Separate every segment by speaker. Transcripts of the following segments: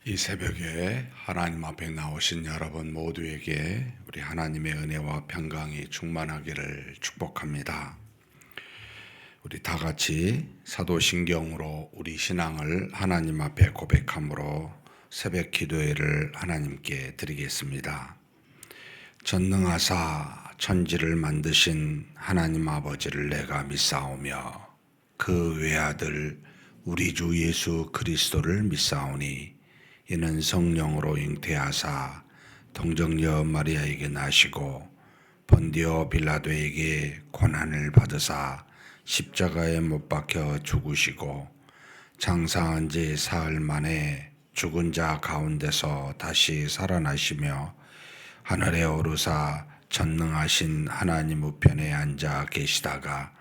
Speaker 1: 이 새벽에 하나님 앞에 나오신 여러분 모두에게 우리 하나님의 은혜와 평강이 충만하기를 축복합니다. 우리 다 같이 사도신경으로 우리 신앙을 하나님 앞에 고백함으로 새벽 기도회를 하나님께 드리겠습니다. 전능하사 천지를 만드신 하나님 아버지를 내가 믿사오며 그 외아들 우리 주 예수 그리스도를 믿사오니 이는 성령으로 잉태하사 동정녀 마리아에게 나시고 본디오 빌라도에게 고난을 받으사 십자가에 못 박혀 죽으시고 장사한 지 사흘 만에 죽은 자 가운데서 다시 살아나시며 하늘에 오르사 전능하신 하나님 우편에 앉아 계시다가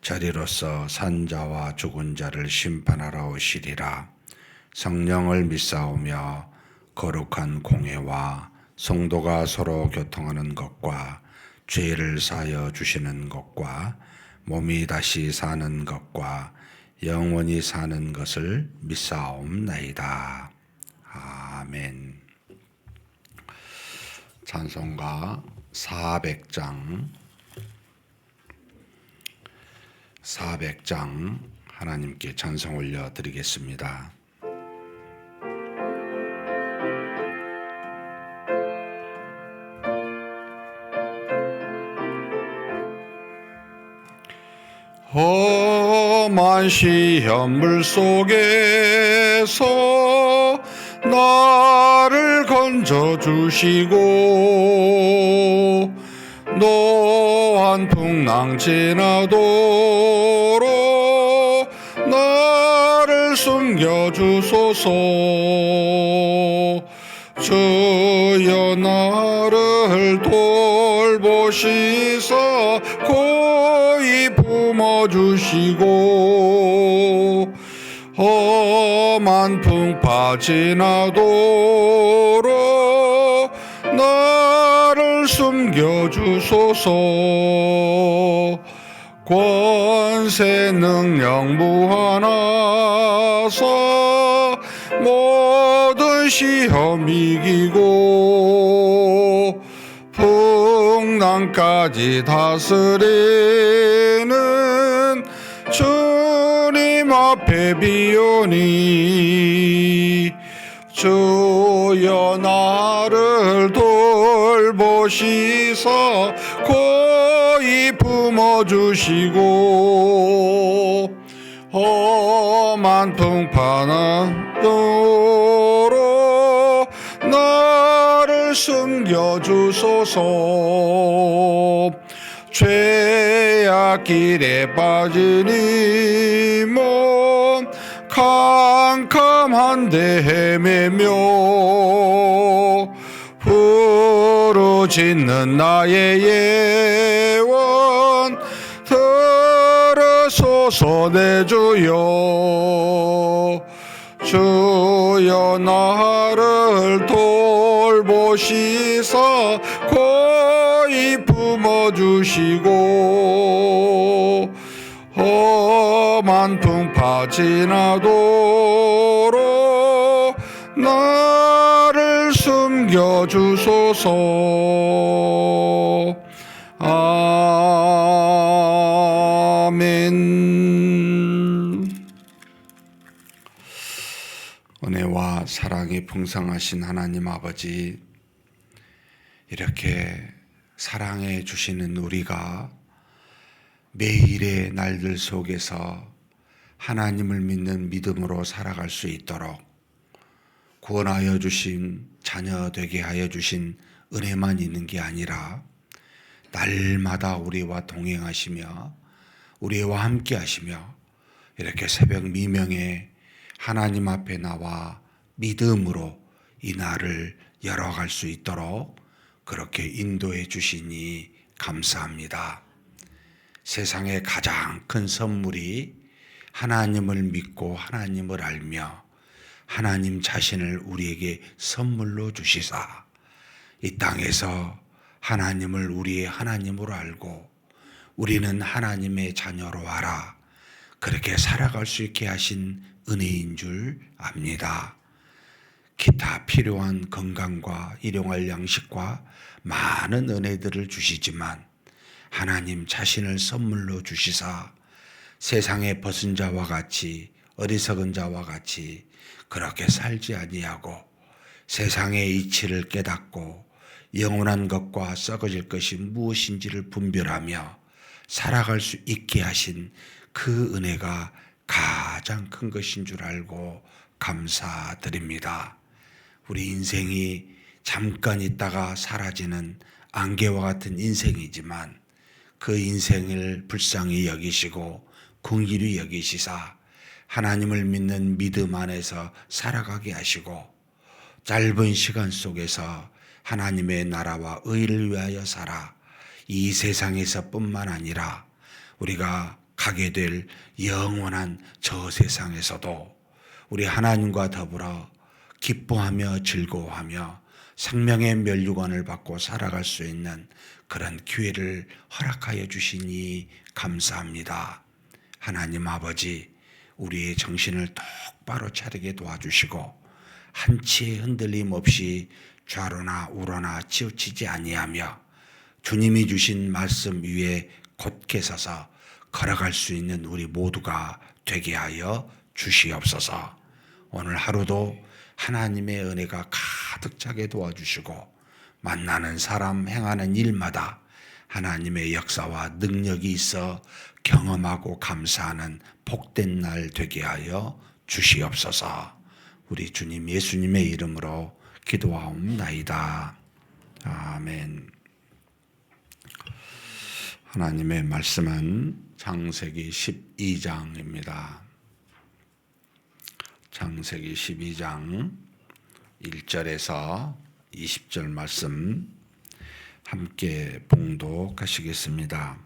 Speaker 1: 저리로서 산 자와 죽은 자를 심판하러 오시리라. 성령을 믿사오며 거룩한 공회와 성도가 서로 교통하는 것과 죄를 사하여 주시는 것과 몸이 다시 사는 것과 영원히 사는 것을 믿사옵나이다. 아멘. 찬송가 400장 하나님께 찬송 올려드리겠습니다. 험한 시험물 속에서 나를 건져주시고 노한 풍랑 지나도록 나를 숨겨주소서. 주여 나를 돌보시사 고이 품어주시고 험한 풍파 지나도록 나를 숨겨주소서. 권세 능력 무한하사 모든 시험 이기고 풍랑까지 다스리는 주님 앞에 비오니 주여 나를 돌보시사 고이 품어주시고 험한 풍파나도록 나를 숨겨주소서. 죄악길에 빠진 이 몸 캄캄한데 헤매며 부르짖는 나의 예원 들으소서. 내 주여 주여 나를 돌보시사 고이 품어주시고 험한 풍파 지나도록 나를 숨겨주소서. 아멘. 은혜와 사랑이 풍성하신 하나님 아버지, 이렇게 사랑해 주시는 우리가 매일의 날들 속에서 하나님을 믿는 믿음으로 살아갈 수 있도록 구원하여 주신 자녀 되게 하여 주신 은혜만 있는 게 아니라 날마다 우리와 동행하시며 우리와 함께 하시며 이렇게 새벽 미명에 하나님 앞에 나와 믿음으로 이 날을 열어갈 수 있도록 그렇게 인도해 주시니 감사합니다. 세상의 가장 큰 선물이 하나님을 믿고 하나님을 알며 하나님 자신을 우리에게 선물로 주시사 이 땅에서 하나님을 우리의 하나님으로 알고 우리는 하나님의 자녀로 알아 그렇게 살아갈 수 있게 하신 은혜인 줄 압니다. 기타 필요한 건강과 일용할 양식과 많은 은혜들을 주시지만 하나님 자신을 선물로 주시사 세상에 벗은 자와 같이 어리석은 자와 같이 그렇게 살지 아니하고 세상의 이치를 깨닫고 영원한 것과 썩어질 것이 무엇인지를 분별하며 살아갈 수 있게 하신 그 은혜가 가장 큰 것인 줄 알고 감사드립니다. 우리 인생이 잠깐 있다가 사라지는 안개와 같은 인생이지만 그 인생을 불쌍히 여기시고 긍휼히 여기시사 하나님을 믿는 믿음 안에서 살아가게 하시고 짧은 시간 속에서 하나님의 나라와 의를 위하여 살아 이 세상에서 뿐만 아니라 우리가 가게 될 영원한 저 세상에서도 우리 하나님과 더불어 기뻐하며 즐거워하며 생명의 면류관을 받고 살아갈 수 있는 그런 기회를 허락하여 주시니 감사합니다. 하나님 아버지, 우리의 정신을 똑바로 차리게 도와주시고 한치의 흔들림 없이 좌로나 우로나 치우치지 아니하며 주님이 주신 말씀 위에 곧게 서서 걸어갈 수 있는 우리 모두가 되게 하여 주시옵소서. 오늘 하루도 하나님의 은혜가 가득 차게 도와주시고 만나는 사람 행하는 일마다 하나님의 역사와 능력이 있어 경험하고 감사하는 복된 날 되게 하여 주시옵소서. 우리 주님 예수님의 이름으로 기도하옵나이다. 아멘. 하나님의 말씀은 창세기 12장입니다. 창세기 12장 1절에서 20절 말씀 함께 봉독하시겠습니다.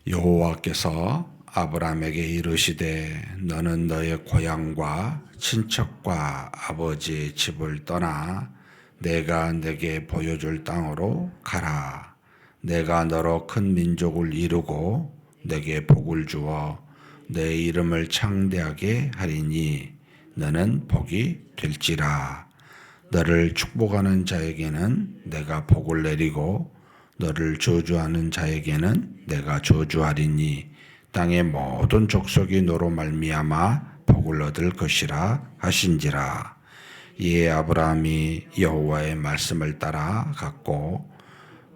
Speaker 1: 여호와께서 아브라함에게 이르시되 너는 너의 고향과 친척과 아버지의 집을 떠나 내가 내게 보여줄 땅으로 가라. 내가 너로 큰 민족을 이루고 내게 복을 주어 내 이름을 창대하게 하리니 너는 복이 될지라. 너를 축복하는 자에게는 내가 복을 내리고 너를 저주하는 자에게는 내가 저주하리니 땅의 모든 족속이 너로 말미암아 복을 얻을 것이라 하신지라. 이에 아브라함이 여호와의 말씀을 따라 갔고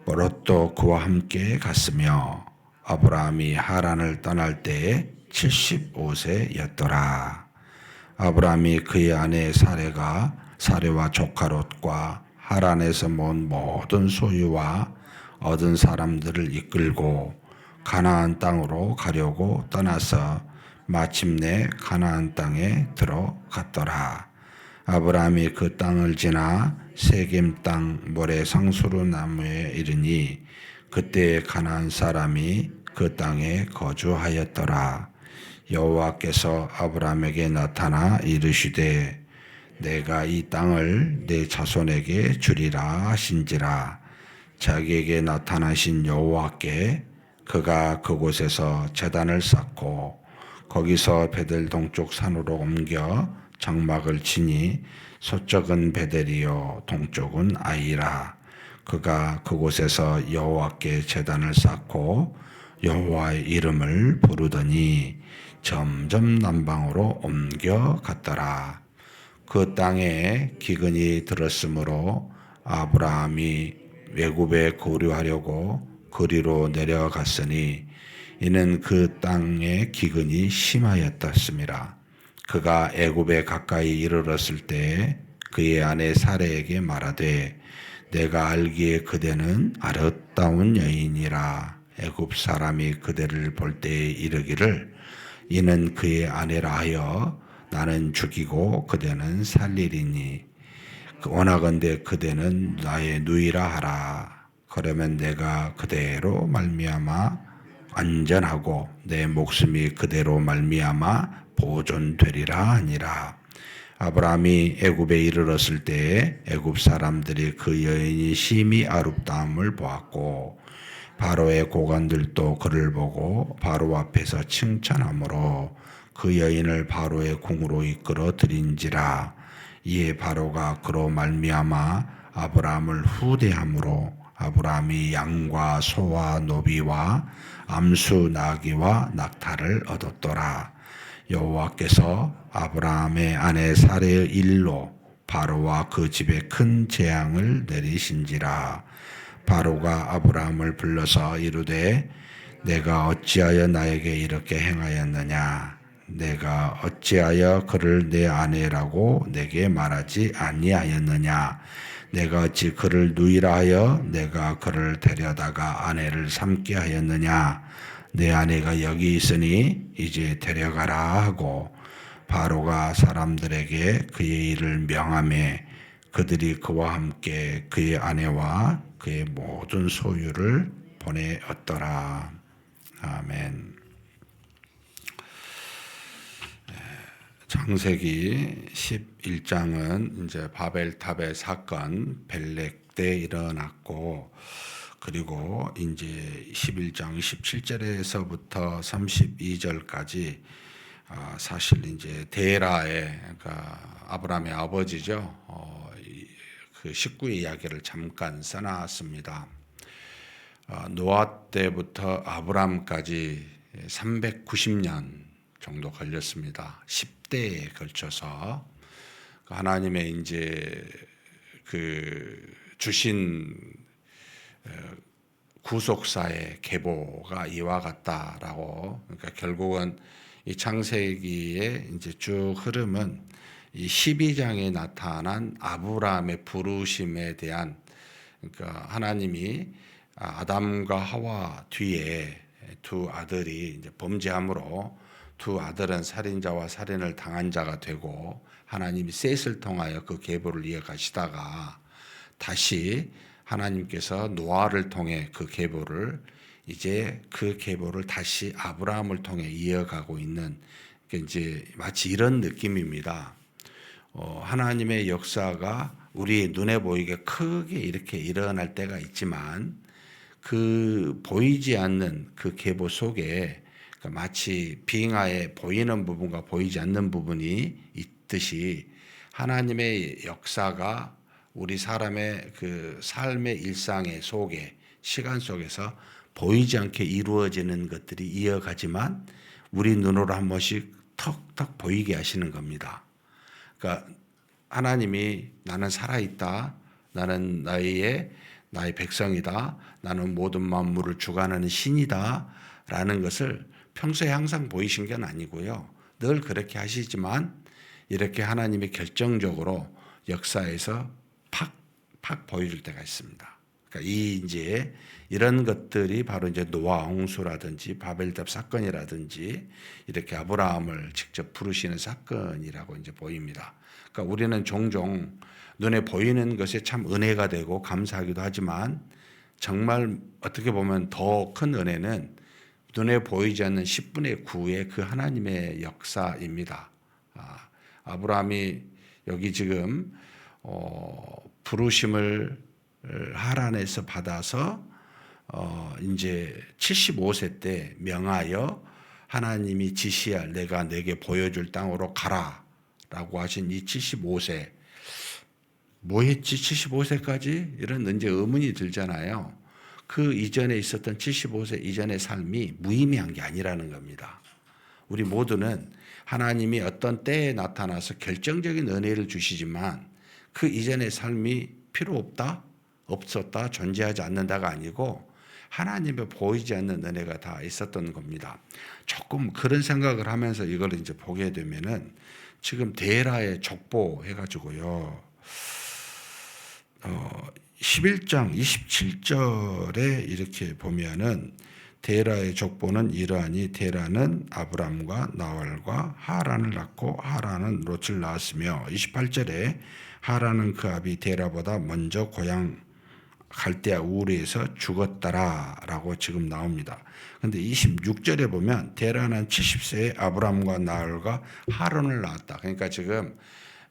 Speaker 1: 롯도 그와 함께 갔으며 아브라함이 하란을 떠날 때에 75세였더라. 아브라함이 그의 아내 사레와 조카 롯과 하란에서 모은 모든 소유와 얻은 사람들을 이끌고 가나안 땅으로 가려고 떠나서 마침내 가나안 땅에 들어갔더라. 아브라함이 그 땅을 지나 세겜 땅 모래 상수루 나무에 이르니 그때 가나안 사람이 그 땅에 거주하였더라. 여호와께서 아브라함에게 나타나 이르시되 내가 이 땅을 내 자손에게 주리라 하신지라. 자기에게 나타나신 여호와께 그가 그곳에서 제단을 쌓고 거기서 베델 동쪽 산으로 옮겨 장막을 치니 서쪽은 베델이요 동쪽은 아이라. 그가 그곳에서 여호와께 제단을 쌓고 여호와의 이름을 부르더니 점점 남방으로 옮겨갔더라. 그 땅에 기근이 들었으므로 아브라함이 외굽에 거류하려고 거리로 내려갔으니 이는 그 땅에 기근이 심하였었습니다. 그가 애굽에 가까이 이르렀을 때 그의 아내 사레에게 말하되 내가 알기에 그대는 아름다운 여인이라. 애굽 사람이 그대를 볼 때에 이르기를 이는 그의 아내라 하여 나는 죽이고 그대는 살리리니 원하건대 그대는 나의 누이라 하라. 그러면 내가 그대로 말미암아 안전하고 내 목숨이 그대로 말미암아 보존되리라 하니라. 아브라함이 애굽에 이르렀을 때에 애굽 사람들이 그 여인이 심히 아름다움을 보았고 바로의 고관들도 그를 보고 바로 앞에서 칭찬하므로 그 여인을 바로의 궁으로 이끌어 들인지라. 이에 바로가 그로 말미암아 아브라함을 후대함으로 아브라함이 양과 소와 노비와 암수 나귀와 낙타를 얻었더라. 여호와께서 아브라함의 아내 사레의 일로 바로와 그 집에 큰 재앙을 내리신지라. 바로가 아브라함을 불러서 이르되 내가 어찌하여 나에게 이렇게 행하였느냐? 내가 어찌하여 그를 내 아내라고 내게 말하지 아니하였느냐? 내가 어찌 그를 누이라 하여 내가 그를 데려다가 아내를 삼게 하였느냐? 내 아내가 여기 있으니 이제 데려가라 하고 바로가 사람들에게 그의 일을 명하매 그들이 그와 함께 그의 아내와 그의 모든 소유를 보내었더라. 아멘. 창세기 11장은 이제 바벨탑의 사건 벨렉 때 일어났고, 그리고 이제 11장 27절에서부터 32절까지 사실 이제 데라의, 그러니까 아브라함의 아버지죠. 그 식구의 이야기를 잠깐 써놨습니다. 노아 때부터 아브라함까지 390년 정도 걸렸습니다. 10대에 걸쳐서 하나님의 이제 그 주신 구속사의 계보가 이와 같다라고, 그러니까 결국은 이 창세기의 이제 쭉 흐름은 이 12장에 나타난 아브라함의 부르심에 대한, 그러니까 하나님이 아담과 하와 뒤에 두 아들이 이제 범죄함으로 두 아들은 살인자와 살인을 당한 자가 되고 하나님이 셋을 통하여 그 계보를 이어가시다가 다시 하나님께서 노아를 통해 그 계보를 다시 아브라함을 통해 이어가고 있는, 이제 마치 이런 느낌입니다. 하나님의 역사가 우리 눈에 보이게 크게 이렇게 일어날 때가 있지만 그 보이지 않는 그 계보 속에 마치 빙하에 보이는 부분과 보이지 않는 부분이 있듯이 하나님의 역사가 우리 사람의 그 삶의 일상의 속에, 시간 속에서 보이지 않게 이루어지는 것들이 이어가지만 우리 눈으로 한 번씩 턱턱 보이게 하시는 겁니다. 그러니까 하나님이 나는 살아있다, 나는 나의 백성이다, 나는 모든 만물을 주관하는 신이다 라는 것을 평소에 항상 보이신 건 아니고요. 늘 그렇게 하시지만 이렇게 하나님이 결정적으로 역사에서 팍 보여줄 때가 있습니다. 그러니까 이제 이런 것들이 바로 이제 노아 홍수라든지 바벨탑 사건이라든지 이렇게 아브라함을 직접 부르시는 사건이라고 이제 보입니다. 그러니까 우리는 종종 눈에 보이는 것에 참 은혜가 되고 감사하기도 하지만 정말 어떻게 보면 더 큰 은혜는 눈에 보이지 않는 10분의 9의 그 하나님의 역사입니다. 아브라함이 여기 지금 부르심을 하란에서 받아서 이제 75세 때 명하여 하나님이 지시할 내가 내게 보여줄 땅으로 가라라고 하신 이 75세, 뭐 했지 75세까지? 이런 이제 의문이 들잖아요. 그 이전에 있었던 75세 이전의 삶이 무의미한 게 아니라는 겁니다. 우리 모두는 하나님이 어떤 때에 나타나서 결정적인 은혜를 주시지만 그 이전의 삶이 필요 없다, 없었다, 존재하지 않는다가 아니고 하나님의 보이지 않는 은혜가 다 있었던 겁니다. 조금 그런 생각을 하면서 이걸 이제 보게 되면은 지금 데라의 족보 해가지고요. 11장 27절에 이렇게 보면은 데라의 족보는 이러하니 데라는 아브람과 나홀과 하란을 낳고 하란은 롯을 낳았으며, 28절에 하란은 그 아비 데라보다 먼저 고향 갈대아 우르에서 죽었다라고 지금 나옵니다. 그런데 26절에 보면 데라는 70세에 아브람과 나홀과 하란을 낳았다. 그러니까 지금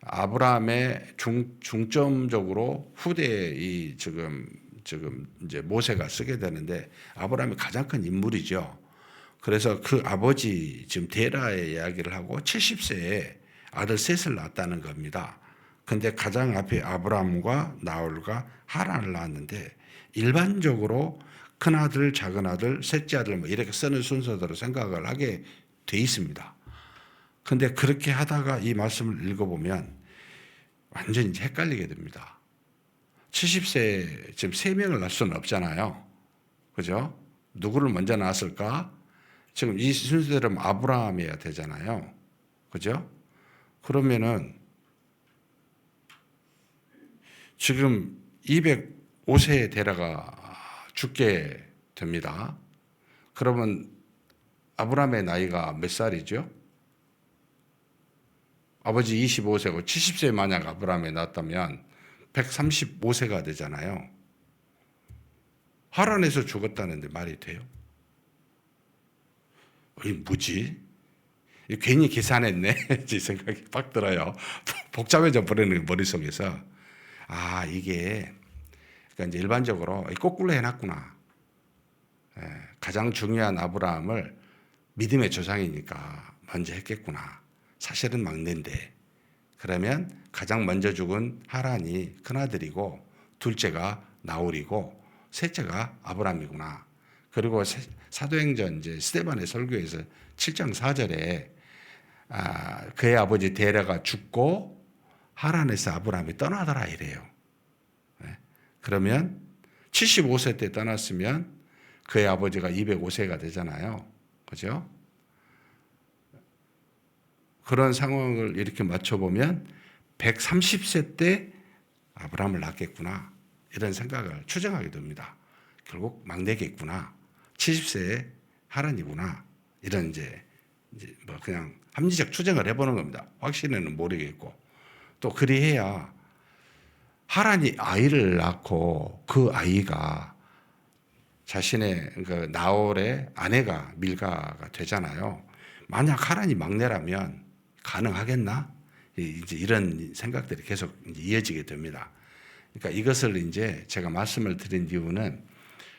Speaker 1: 아브라함의 중점적으로 후대에 이 지금 이제 모세가 쓰게 되는데 아브라함이 가장 큰 인물이죠. 그래서 그 아버지 지금 데라의 이야기를 하고 70세에 아들 셋을 낳았다는 겁니다. 근데 가장 앞에 아브라함과 나홀과 하란을 낳았는데 일반적으로 큰 아들, 작은 아들, 셋째 아들 뭐 이렇게 쓰는 순서대로 생각을 하게 돼 있습니다. 근데 그렇게 하다가 이 말씀을 읽어보면 완전히 이제 헷갈리게 됩니다. 70세 지금 3명을 낳을 수는 없잖아요. 그죠? 누구를 먼저 낳았을까? 지금 이 순서대로 아브라함이어야 되잖아요. 그죠? 그러면은 지금 205세에 데라가 죽게 됩니다. 그러면 아브라함의 나이가 몇 살이죠? 아버지 25세고 70세 만약 아브라함에 낳았다면 135세가 되잖아요. 하란에서 죽었다는데 말이 돼요? 이 뭐지? 괜히 계산했네. 제 생각이 빡 들어요. 복잡해져 버리는 머릿속에서. 아, 이게 그러니까 이제 일반적으로 거꾸로 해놨구나. 가장 중요한 아브라함을 믿음의 조상이니까 먼저 했겠구나. 사실은 막내인데. 그러면 가장 먼저 죽은 하란이 큰아들이고 둘째가 나홀이고 셋째가 아브라함이구나. 그리고 사도행전 이제 스데반의 설교에서 7장 4절에 그의 아버지 데라가 죽고 하란에서 아브라함이 떠나더라 이래요. 그러면 75세 때 떠났으면 그의 아버지가 205세가 되잖아요. 그죠? 그런 상황을 이렇게 맞춰보면 130세 때 아브라함을 낳겠구나. 이런 생각을 추정하게 됩니다. 결국 막내겠구나. 70세에 하란이구나. 이런 이제 뭐 그냥 합리적 추정을 해보는 겁니다. 확실히는 모르겠고. 또 그리해야 하란이 아이를 낳고 그 아이가 자신의 그 나홀의 아내가 밀가가 되잖아요. 만약 하란이 막내라면 가능하겠나? 이제 이런 생각들이 계속 이제 이어지게 됩니다. 그러니까 이것을 이제 제가 말씀을 드린 이유는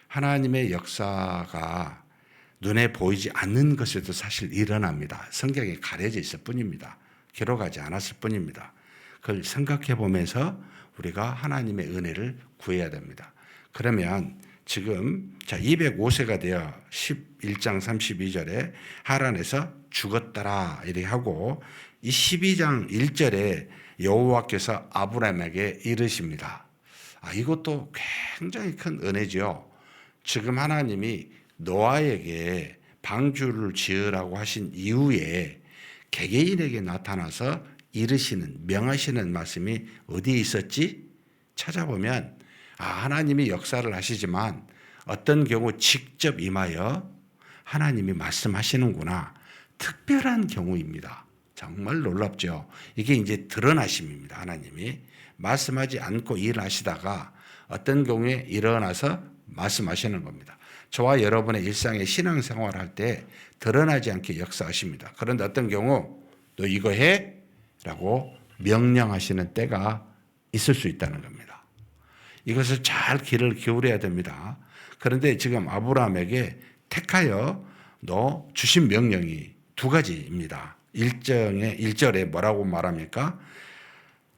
Speaker 1: 하나님의 역사가 눈에 보이지 않는 것에도 사실 일어납니다. 성경에 가려져 있을 뿐입니다. 기록하지 않았을 뿐입니다. 그걸 생각해 보면서 우리가 하나님의 은혜를 구해야 됩니다. 그러면 지금 205세가 되어 11장 32절에 하란에서 죽었더라 이렇게 하고 이 12장 1절에 여호와께서 아브라함에게 이르십니다. 이것도 굉장히 큰 은혜죠. 지금 하나님이 노아에게 방주를 지으라고 하신 이후에 개개인에게 나타나서 이르시는 명하시는 말씀이 어디에 있었지? 찾아보면 하나님이 역사를 하시지만 어떤 경우 직접 임하여 하나님이 말씀하시는구나. 특별한 경우입니다. 정말 놀랍죠. 이게 이제 드러나심입니다. 하나님이 말씀하지 않고 일하시다가 어떤 경우에 일어나서 말씀하시는 겁니다. 저와 여러분의 일상의 신앙생활 할 때 드러나지 않게 역사하십니다. 그런데 어떤 경우 너 이거 해? 라고 명령하시는 때가 있을 수 있다는 겁니다. 이것을 잘 귀를 기울여야 됩니다. 그런데 지금 아브라함에게 택하여 너 주신 명령이 두 가지입니다. 1절에 뭐라고 말합니까?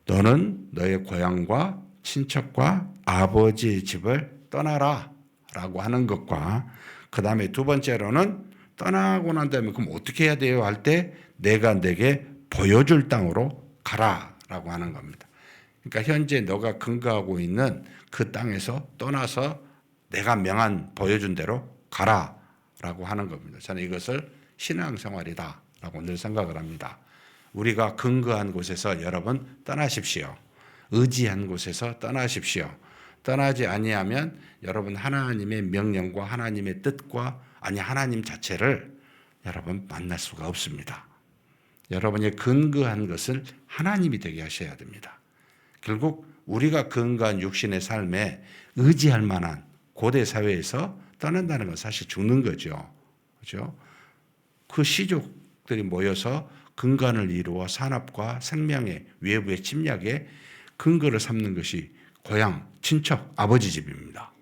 Speaker 1: 너는 너의 고향과 친척과 아버지의 집을 떠나라 라고 하는 것과 그 다음에 두 번째로는 떠나고 난 다음에 그럼 어떻게 해야 돼요? 할 때 내가 내게 보여줄 땅으로 가라 라고 하는 겁니다. 그러니까 현재 너가 근거하고 있는 그 땅에서 떠나서 내가 보여준 대로 가라 라고 하는 겁니다. 저는 이것을 신앙생활이다 라고 늘 생각을 합니다. 우리가 근거한 곳에서 여러분 떠나십시오. 의지한 곳에서 떠나십시오. 떠나지 아니하면 여러분 하나님의 명령과 하나님의 뜻과 하나님 자체를 여러분 만날 수가 없습니다. 여러분이 근거한 것을 하나님이 되게 하셔야 됩니다. 결국 우리가 근거한 육신의 삶에 의지할 만한 고대 사회에서 떠난다는 건 사실 죽는 거죠. 그렇죠? 그 시족들이 모여서 근간을 이루어 산업과 생명의 외부의 침략에 근거를 삼는 것이 고향, 친척, 아버지 집입니다.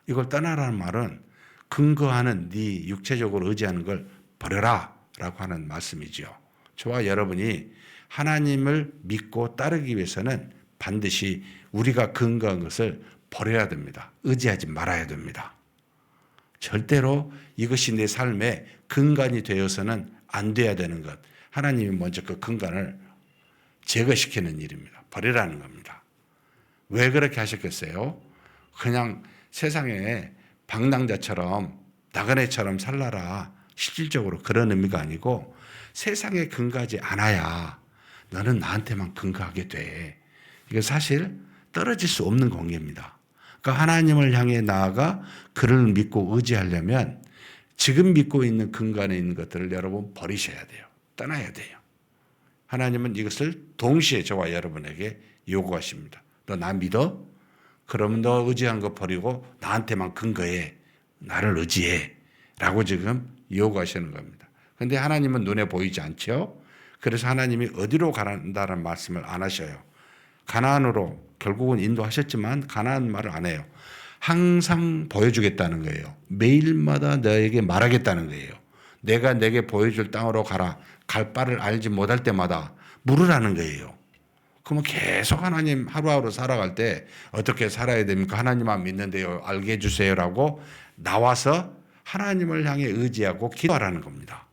Speaker 1: 이걸 떠나라는 말은 근거하는 네 육체적으로 의지하는 걸 버려라 라고 하는 말씀이죠. 저와 여러분이 하나님을 믿고 따르기 위해서는 반드시 우리가 근거한 것을 버려야 됩니다. 의지하지 말아야 됩니다. 절대로 이것이 내 삶의 근간이 되어서는 안 돼야 되는 것. 하나님이 먼저 그 근간을 제거시키는 일입니다. 버리라는 겁니다. 왜 그렇게 하셨겠어요? 그냥 세상에 방랑자처럼 나그네처럼 살라라. 실질적으로 그런 의미가 아니고 세상에 근거하지 않아야 너는 나한테만 근거하게 돼. 이거 사실 떨어질 수 없는 관계입니다. 그러니까 하나님을 향해 나아가 그를 믿고 의지하려면 지금 믿고 있는 근간에 있는 것들을 여러분 버리셔야 돼요. 떠나야 돼요. 하나님은 이것을 동시에 저와 여러분에게 요구하십니다. 너 나 믿어? 그러면 너 의지한 거 버리고 나한테만 근거해. 나를 의지해. 라고 지금 요구하시는 겁니다. 그런데 하나님은 눈에 보이지 않죠? 그래서 하나님이 어디로 가란다는 말씀을 안 하셔요. 가나안으로 결국은 인도하셨지만 가나안 말을 안 해요. 항상 보여주겠다는 거예요. 매일마다 너에게 말하겠다는 거예요. 내가 내게 보여줄 땅으로 가라. 갈 바를 알지 못할 때마다 물으라는 거예요. 그러면 계속 하나님 하루하루 살아갈 때 어떻게 살아야 됩니까? 하나님만 믿는데요. 알게 해주세요라고 나와서 하나님을 향해 의지하고 기도하라는 겁니다.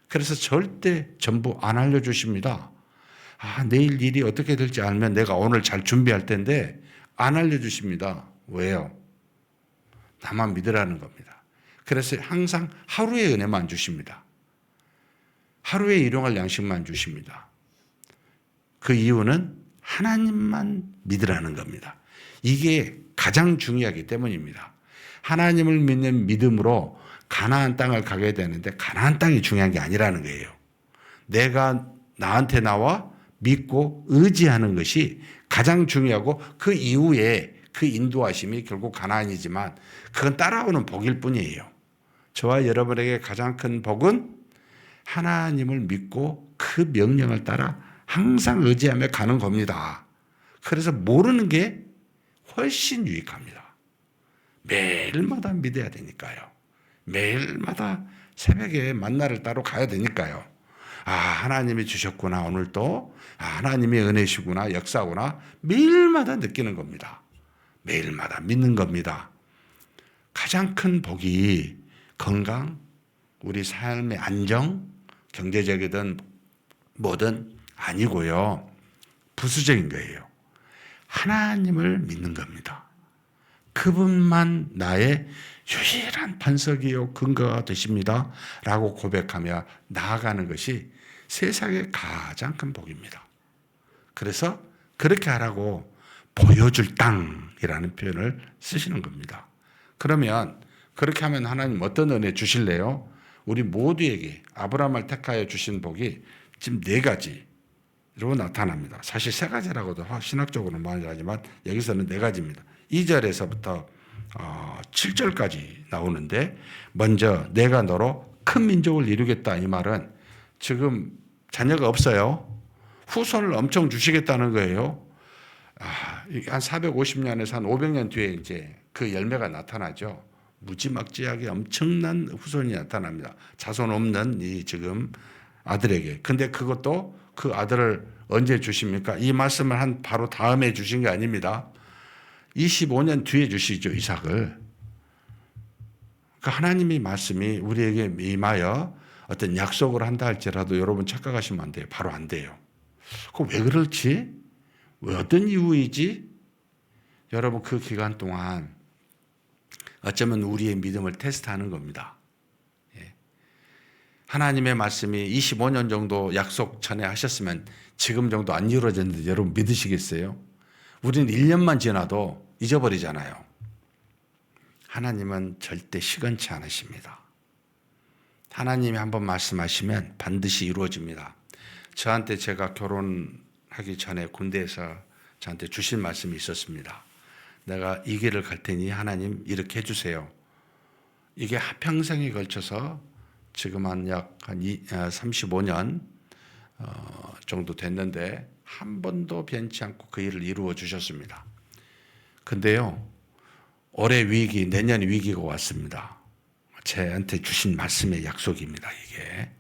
Speaker 1: 그래서 절대 전부 안 알려주십니다. 내일 일이 어떻게 될지 알면 내가 오늘 잘 준비할 텐데 안 알려주십니다. 왜요? 나만 믿으라는 겁니다. 그래서 항상 하루의 은혜만 주십니다. 하루에 일용할 양식만 주십니다. 그 이유는 하나님만 믿으라는 겁니다. 이게 가장 중요하기 때문입니다. 하나님을 믿는 믿음으로 가나안 땅을 가게 되는데 가나안 땅이 중요한 게 아니라는 거예요. 내가 나한테 나와 믿고 의지하는 것이 가장 중요하고 그 이후에 그 인도하심이 결국 가나안이지만 그건 따라오는 복일 뿐이에요. 저와 여러분에게 가장 큰 복은 하나님을 믿고 그 명령을 따라 항상 의지하며 가는 겁니다. 그래서 모르는 게 훨씬 유익합니다. 매일마다 믿어야 되니까요. 매일마다 새벽에 만나를 따로 가야 되니까요. 하나님이 주셨구나. 오늘 또 하나님의 은혜시구나. 역사구나. 매일마다 느끼는 겁니다. 매일마다 믿는 겁니다. 가장 큰 복이 건강, 우리 삶의 안정, 경제적이든 뭐든 아니고요. 부수적인 거예요. 하나님을 믿는 겁니다. 그분만 나의 유일한 반석이요 근거가 되십니다. 라고 고백하며 나아가는 것이 세상의 가장 큰 복입니다. 그래서 그렇게 하라고 보여줄 땅이라는 표현을 쓰시는 겁니다. 그러면 그렇게 하면 하나님 어떤 은혜 주실래요? 우리 모두에게 아브라함을 택하여 주신 복이 지금 4가지로 나타납니다. 사실 3가지라고도 신학적으로는 말하지만 여기서는 4가지입니다. 2절에서부터 7절까지 나오는데 먼저 내가 너로 큰 민족을 이루겠다 이 말은 지금 자녀가 없어요. 후손을 엄청 주시겠다는 거예요. 한 450년에서 한 500년 뒤에 이제 그 열매가 나타나죠. 무지막지하게 엄청난 후손이 나타납니다. 자손 없는 이 지금 아들에게. 근데 그것도 그 아들을 언제 주십니까? 이 말씀을 한 바로 다음에 주신 게 아닙니다. 25년 뒤에 주시죠, 이삭을. 그러니까 하나님의 말씀이 우리에게 임하여 어떤 약속을 한다 할지라도 여러분 착각하시면 안 돼요. 바로 안 돼요. 그럼 왜 그렇지? 왜 어떤 이유이지? 여러분 그 기간 동안 어쩌면 우리의 믿음을 테스트하는 겁니다. 하나님의 말씀이 25년 정도 약속 전에 하셨으면 지금 정도 안 이루어졌는데 여러분 믿으시겠어요? 우리는 1년만 지나도 잊어버리잖아요. 하나님은 절대 시건치 않으십니다. 하나님이 한번 말씀하시면 반드시 이루어집니다. 저한테 제가 결혼하기 전에 군대에서 저한테 주신 말씀이 있었습니다. 내가 이 길을 갈 테니 하나님 이렇게 해주세요. 이게 평생에 걸쳐서 지금 약 35년 정도 됐는데 한 번도 변치 않고 그 일을 이루어 주셨습니다. 근데요, 올해 위기, 내년 위기가 왔습니다. 저한테 주신 말씀의 약속입니다. 이게.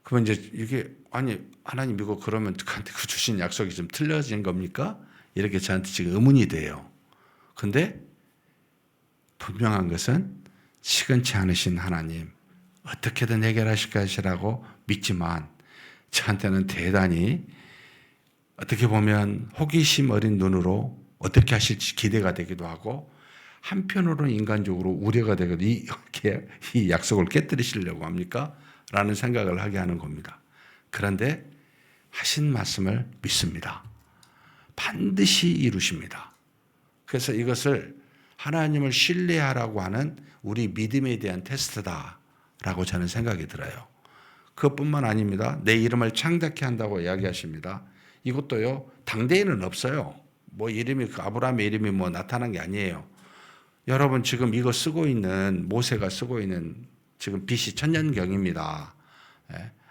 Speaker 1: 그러면 이제 이게 아니 하나님 이거 그러면 저한테 그 주신 약속이 좀 틀려진 겁니까? 이렇게 저한테 지금 의문이 돼요. 근데 분명한 것은 시건치 않으신 하나님 어떻게든 해결하실 것이라고 믿지만 저한테는 대단히 어떻게 보면 호기심 어린 눈으로 어떻게 하실지 기대가 되기도 하고 한편으로는 인간적으로 우려가 되거든요. 이렇게 이 약속을 깨뜨리시려고 합니까? 라는 생각을 하게 하는 겁니다. 그런데 하신 말씀을 믿습니다. 반드시 이루십니다. 그래서 이것을 하나님을 신뢰하라고 하는 우리 믿음에 대한 테스트다라고 저는 생각이 들어요. 그것뿐만 아닙니다. 내 이름을 창대케 한다고 이야기하십니다. 이것도요, 당대에는 없어요. 뭐 이름이, 아브라함의 이름이 뭐 나타난 게 아니에요. 여러분 지금 이거 쓰고 있는, 모세가 쓰고 있는 지금 BC 1000년경입니다.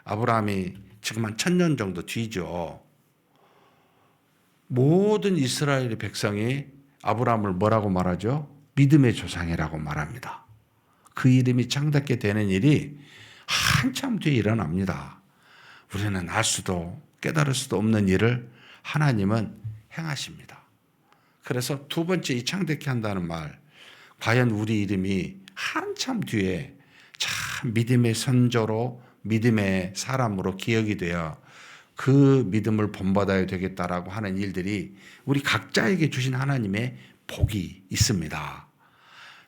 Speaker 1: 아브라함이 지금 한 1000년 정도 뒤죠. 모든 이스라엘의 백성이 아브라함을 뭐라고 말하죠? 믿음의 조상이라고 말합니다. 그 이름이 창답게 되는 일이 한참 뒤에 일어납니다. 우리는 알 수도 깨달을 수도 없는 일을 하나님은 행하십니다. 그래서 두 번째 이 창대케 한다는 말, 과연 우리 이름이 한참 뒤에 참 믿음의 선조로 믿음의 사람으로 기억이 되어 그 믿음을 본받아야 되겠다라고 하는 일들이 우리 각자에게 주신 하나님의 복이 있습니다.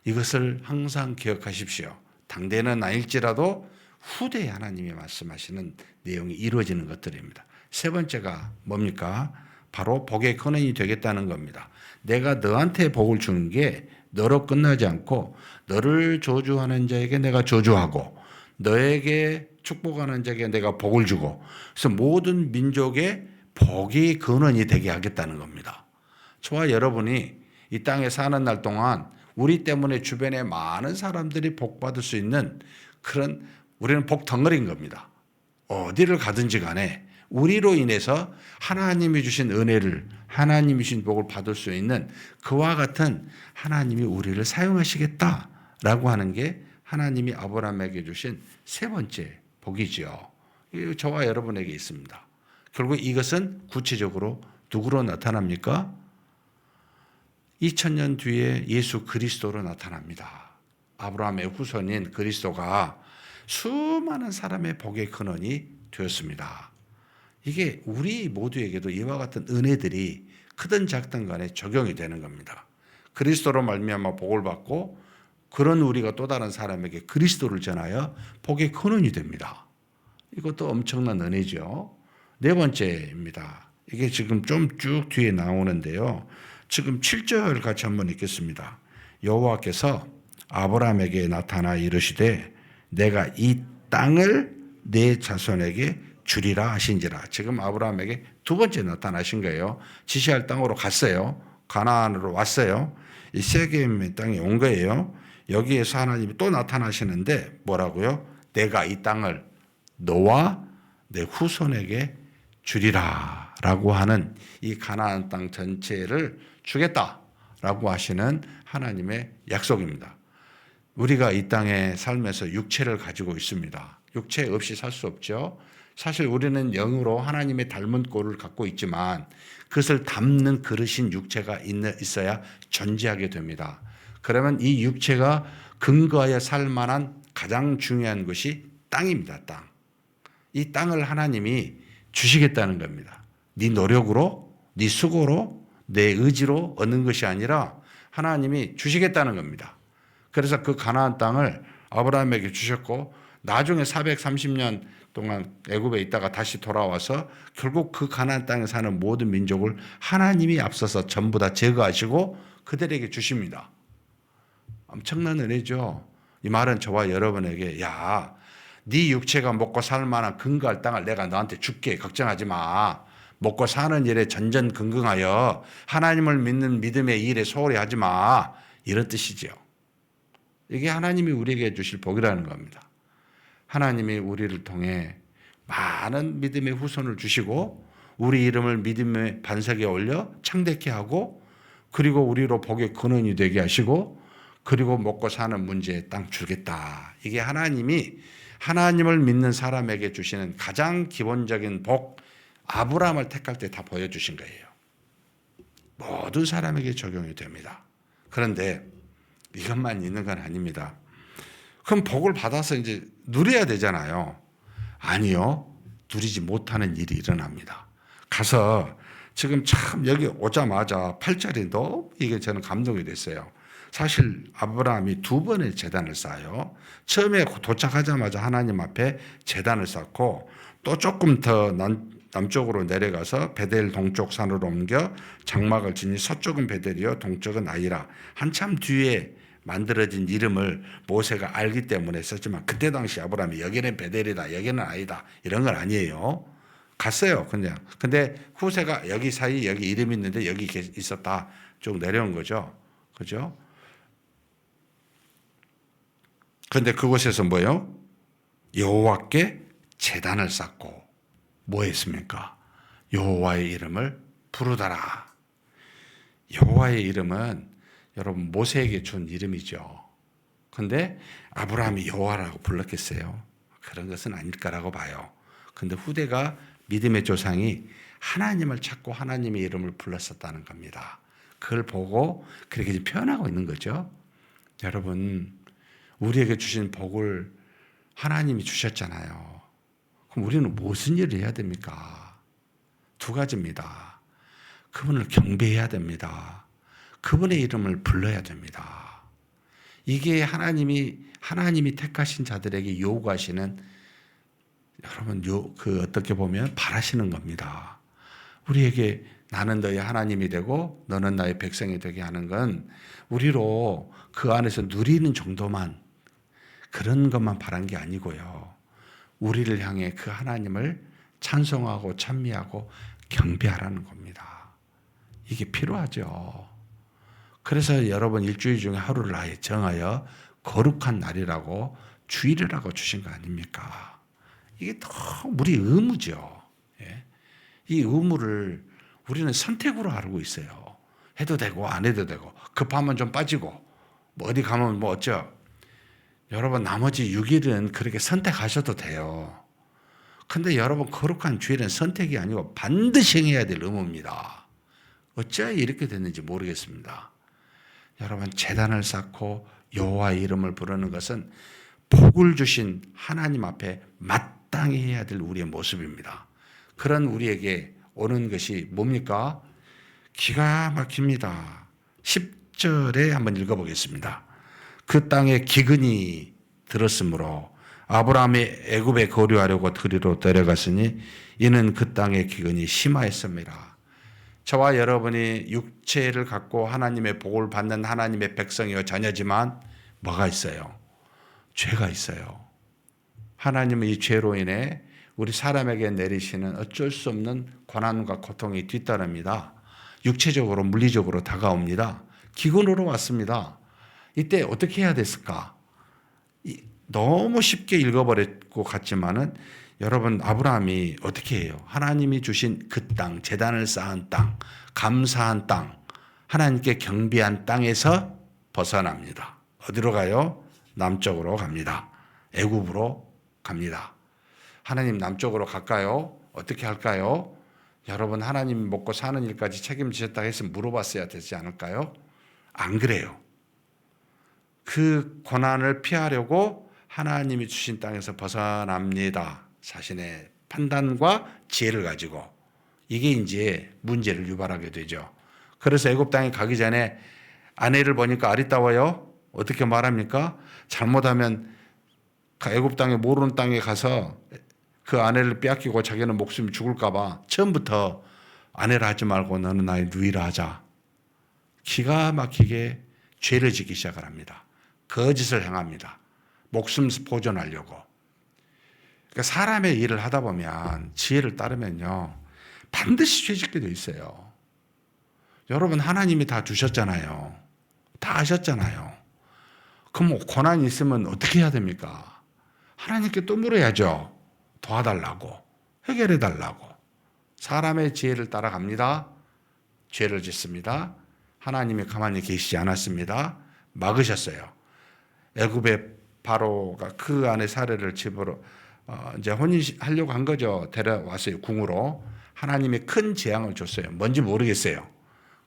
Speaker 1: 이것을 항상 기억하십시오. 당대는 아닐지라도 후대에 하나님이 말씀하시는 내용이 이루어지는 것들입니다. 세 번째가 뭡니까? 바로 복의 근원이 되겠다는 겁니다. 내가 너한테 복을 주는 게 너로 끝나지 않고 너를 저주하는 자에게 내가 저주하고 너에게 축복하는 자에게 내가 복을 주고 그래서 모든 민족의 복의 근원이 되게 하겠다는 겁니다. 저와 여러분이 이 땅에 사는 날 동안 우리 때문에 주변에 많은 사람들이 복 받을 수 있는 그런 우리는 복 덩어리인 겁니다. 어디를 가든지 간에 우리로 인해서 하나님이 주신 은혜를 하나님이 주신 복을 받을 수 있는 그와 같은 하나님이 우리를 사용하시겠다라고 하는 게 하나님이 아브라함에게 주신 세 번째 복이지요. 저와 여러분에게 있습니다. 결국 이것은 구체적으로 누구로 나타납니까? 2000년 뒤에 예수 그리스도로 나타납니다. 아브라함의 후손인 그리스도가 수많은 사람의 복의 근원이 되었습니다. 이게 우리 모두에게도 이와 같은 은혜들이 크든 작든 간에 적용이 되는 겁니다. 그리스도로 말미암아 복을 받고 그런 우리가 또 다른 사람에게 그리스도를 전하여 복의 근원이 됩니다. 이것도 엄청난 은혜죠. 네 번째입니다. 이게 지금 좀 쭉 뒤에 나오는데요. 지금 7절 같이 한번 읽겠습니다. 여호와께서 아브라함에게 나타나 이르시되 내가 이 땅을 내 자손에게 주리라 하신지라. 지금 아브라함에게 두 번째 나타나신 거예요. 지시할 땅으로 갔어요. 가나안으로 왔어요. 이 세겜의 땅에 온 거예요. 여기에서 하나님이 또 나타나시는데 뭐라고요? 내가 이 땅을 너와 내 후손에게 주리라 라고 하는 이 가나안 땅 전체를 주겠다라고 하시는 하나님의 약속입니다. 우리가 이 땅에 살면서 육체를 가지고 있습니다. 육체 없이 살 수 없죠. 사실 우리는 영으로 하나님의 닮은 꼴을 갖고 있지만 그것을 담는 그릇인 육체가 있어야 존재하게 됩니다. 그러면 이 육체가 근거하여 살 만한 가장 중요한 것이 땅입니다. 땅. 이 땅을 하나님이 주시겠다는 겁니다. 네 노력으로, 네 수고로, 내 의지로 얻는 것이 아니라 하나님이 주시겠다는 겁니다. 그래서 그 가나안 땅을 아브라함에게 주셨고 나중에 430년 동안 애굽에 있다가 다시 돌아와서 결국 그 가나안 땅에 사는 모든 민족을 하나님이 앞서서 전부 다 제거하시고 그들에게 주십니다. 엄청난 은혜죠. 이 말은 저와 여러분에게 야, 네 육체가 먹고 살 만한 근거할 땅을 내가 너한테 줄게. 걱정하지 마. 먹고 사는 일에 전전긍긍하여 하나님을 믿는 믿음의 일에 소홀히 하지 마. 이런 뜻이죠. 이게 하나님이 우리에게 주실 복이라는 겁니다. 하나님이 우리를 통해 많은 믿음의 후손을 주시고 우리 이름을 믿음의 반석에 올려 창대케 하고 그리고 우리로 복의 근원이 되게 하시고 그리고 먹고 사는 문제에 땅 주겠다. 이게 하나님이 하나님을 믿는 사람에게 주시는 가장 기본적인 복, 아브라함을 택할 때 다 보여주신 거예요. 모든 사람에게 적용이 됩니다. 그런데 이것만 있는 건 아닙니다. 그럼 복을 받아서 이제 누려야 되잖아요. 아니요. 누리지 못하는 일이 일어납니다. 가서 지금 참 여기 오자마자 8절이 너무 이게 저는 감동이 됐어요. 사실 아브라함이 두 번의 제단을 쌓아요. 처음에 도착하자마자 하나님 앞에 제단을 쌓고 또 조금 더 남쪽으로 내려가서 베델 동쪽 산으로 옮겨 장막을 지니 서쪽은 베델이요 동쪽은 아이라. 한참 뒤에 만들어진 이름을 모세가 알기 때문에 썼지만 그때 당시 아브라함이 여기는 베델이다 여기는 아이다 이런 건 아니에요. 갔어요 그냥. 근데 후세가 여기 사이 여기 이름이 있는데 여기 있었다 쭉 내려온 거죠. 그죠? 근데 그곳에서 뭐예요? 여호와께 제단을 쌓고 뭐 했습니까? 여호와의 이름을 부르더라. 여호와의 이름은 여러분 모세에게 준 이름이죠. 근데 아브라함이 여호와라고 불렀겠어요? 그런 것은 아닐 거라고 봐요. 근데 후대가 믿음의 조상이 하나님을 찾고 하나님의 이름을 불렀었다는 겁니다. 그걸 보고 그렇게 표현하고 있는 거죠. 여러분 우리에게 주신 복을 하나님이 주셨잖아요. 그럼 우리는 무슨 일을 해야 됩니까? 두 가지입니다. 그분을 경배해야 됩니다. 그분의 이름을 불러야 됩니다. 이게 하나님이 택하신 자들에게 요구하시는 여러분 어떻게 보면 바라시는 겁니다. 우리에게 나는 너의 하나님이 되고 너는 나의 백성이 되게 하는 건 우리로 그 안에서 누리는 정도만 그런 것만 바란 게 아니고요. 우리를 향해 그 하나님을 찬송하고 찬미하고 경배하라는 겁니다. 이게 필요하죠. 그래서 여러분 일주일 중에 하루를 아예 정하여 거룩한 날이라고 주일이라고 주신 거 아닙니까? 이게 너무 우리 의무죠. 예? 이 의무를 우리는 선택으로 알고 있어요. 해도 되고 안 해도 되고 급하면 좀 빠지고 뭐 어디 가면 뭐 어쩌. 여러분 나머지 6일은 그렇게 선택하셔도 돼요. 근데 여러분 거룩한 주일은 선택이 아니고 반드시 행해야 될 의무입니다. 어찌하여 이렇게 됐는지 모르겠습니다. 여러분 제단을 쌓고 여호와의 이름을 부르는 것은 복을 주신 하나님 앞에 마땅히 해야 될 우리의 모습입니다. 그런 우리에게 오는 것이 뭡니까? 기가 막힙니다. 10절에 한번 읽어보겠습니다. 그 땅에 기근이 들었으므로 아브라함이 애굽에 거류하려고 들이로 데려갔으니 이는 그 땅의 기근이 심하였습니다. 저와 여러분이 육체를 갖고 하나님의 복을 받는 하나님의 백성이요 자녀지만 뭐가 있어요? 죄가 있어요. 하나님은 이 죄로 인해 우리 사람에게 내리시는 어쩔 수 없는 고난과 고통이 뒤따릅니다. 육체적으로 물리적으로 다가옵니다. 기근으로 왔습니다. 이때 어떻게 해야 됐을까? 너무 쉽게 읽어버릴 것 같지만은 여러분 아브라함이 어떻게 해요? 하나님이 주신 그 땅, 제단을 쌓은 땅, 감사한 땅, 하나님께 경배한 땅에서 벗어납니다. 어디로 가요? 남쪽으로 갑니다. 애굽으로 갑니다. 하나님 남쪽으로 갈까요? 어떻게 할까요? 여러분 하나님 먹고 사는 일까지 책임지셨다 해서 물어봤어야 되지 않을까요? 안 그래요. 그 고난을 피하려고 하나님이 주신 땅에서 벗어납니다. 자신의 판단과 지혜를 가지고. 이게 이제 문제를 유발하게 되죠. 그래서 애굽 땅에 가기 전에 아내를 보니까 아리따워요. 어떻게 말합니까? 잘못하면 애굽 땅에 모르는 땅에 가서 그 아내를 빼앗기고 자기는 목숨이 죽을까 봐 처음부터 아내를 하지 말고 너는 나의 누이라 하자. 기가 막히게 죄를 짓기 시작을 합니다. 거짓을 행합니다. 목숨 보존하려고. 그러니까 사람의 일을 하다 보면 지혜를 따르면요 반드시 죄 짓게 돼 있어요. 여러분 하나님이 다 주셨잖아요. 다 하셨잖아요. 그럼 고난이 있으면 어떻게 해야 됩니까? 하나님께 또 물어야죠. 도와달라고, 해결해달라고. 사람의 지혜를 따라갑니다. 죄를 짓습니다. 하나님이 가만히 계시지 않았습니다. 막으셨어요. 애굽의 바로가 그 안에 사례를 집으로 이제 혼인하려고 한 거죠. 데려왔어요. 궁으로. 하나님이 큰 재앙을 줬어요. 뭔지 모르겠어요.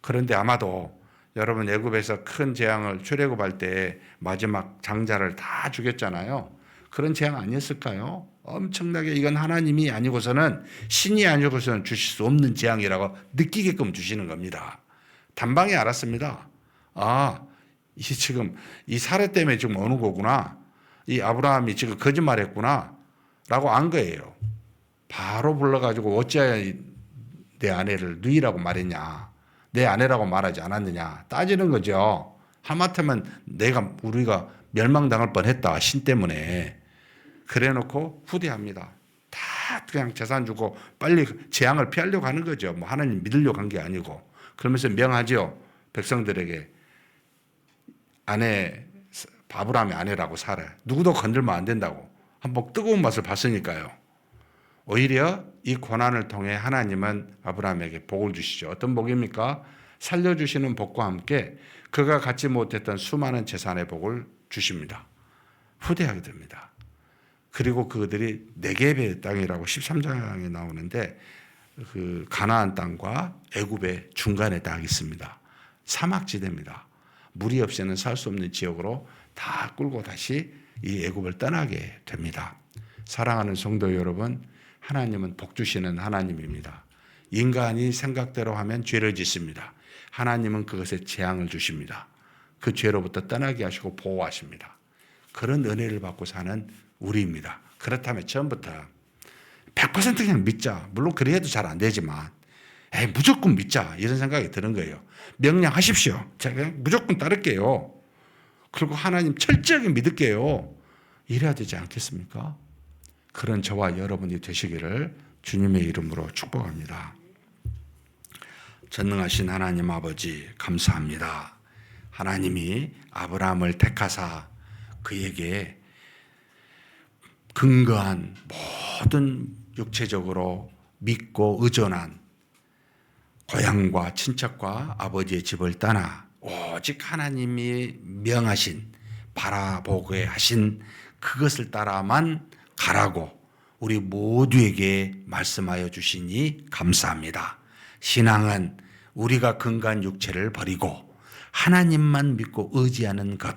Speaker 1: 그런데 아마도 여러분 애굽에서 큰 재앙을 출애굽할 때 마지막 장자를 다 죽였잖아요. 그런 재앙 아니었을까요? 엄청나게 이건 하나님이 아니고서는 신이 아니고서는 주실 수 없는 재앙이라고 느끼게끔 주시는 겁니다. 단방에 알았습니다. 아, 이 지금 이 사례 때문에 지금 오는 거구나. 이 아브라함이 지금 거짓말했구나. 라고 안 거예요. 바로 불러가지고 어찌하여 내 아내를 누이라고 말했냐. 내 아내라고 말하지 않았느냐. 따지는 거죠. 하마터면 우리가 멸망당할 뻔했다. 신 때문에. 그래 놓고 후대합니다. 다 그냥 재산 주고 빨리 재앙을 피하려고 하는 거죠. 뭐 하나님 믿으려고 한 게 아니고. 그러면서 명하죠. 백성들에게 아브라함의 아내라고 살아요. 누구도 건들면 안 된다고. 한번 뜨거운 맛을 봤으니까요. 오히려 이 고난을 통해 하나님은 아브라함에게 복을 주시죠. 어떤 복입니까? 살려주시는 복과 함께 그가 갖지 못했던 수많은 재산의 복을 주십니다. 후대하게 됩니다. 그리고 그들이 네겝의 땅이라고 13장에 나오는데 그 가나안 땅과 애굽의 중간에 딱 있습니다. 사막지대입니다. 물이 없이는 살 수 없는 지역으로 다 끌고 다시 이 애굽을 떠나게 됩니다. 사랑하는 성도 여러분, 하나님은 복 주시는 하나님입니다. 인간이 생각대로 하면 죄를 짓습니다. 하나님은 그것에 재앙을 주십니다. 그 죄로부터 떠나게 하시고 보호하십니다. 그런 은혜를 받고 사는 우리입니다. 그렇다면 처음부터 100% 그냥 믿자. 물론 그래도 잘 안 되지만 무조건 믿자. 이런 생각이 드는 거예요. 명령하십시오. 제가 무조건 따를게요. 그리고 하나님 철저하게 믿을게요. 이래야 되지 않겠습니까? 그런 저와 여러분이 되시기를 주님의 이름으로 축복합니다. 전능하신 하나님 아버지 감사합니다. 하나님이 아브라함을 택하사 그에게 근거한 모든 육체적으로 믿고 의존한 고향과 친척과 아버지의 집을 떠나 오직 하나님이 명하신 바라보게 하신 그것을 따라만 가라고 우리 모두에게 말씀하여 주시니 감사합니다. 신앙은 우리가 근거한 육체를 버리고 하나님만 믿고 의지하는 것,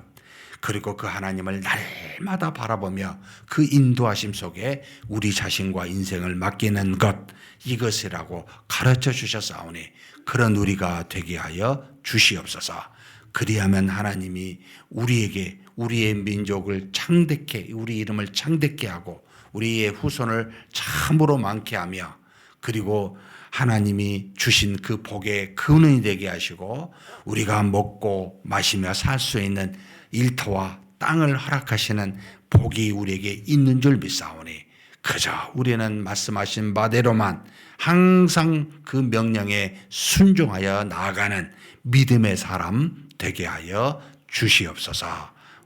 Speaker 1: 그리고 그 하나님을 날마다 바라보며 그 인도하심 속에 우리 자신과 인생을 맡기는 것, 이것이라고 가르쳐 주셨사오니 그런 우리가 되게 하여 주시옵소서. 그리하면 하나님이 우리에게 우리의 민족을 창대케, 우리 이름을 창대케 하고 우리의 후손을 참으로 많게 하며, 그리고 하나님이 주신 그 복의 근원이 되게 하시고 우리가 먹고 마시며 살 수 있는 일터와 땅을 허락하시는 복이 우리에게 있는 줄 믿사오니 그저 우리는 말씀하신 바대로만 항상 그 명령에 순종하여 나아가는 믿음의 사람 되게 하여 주시옵소서.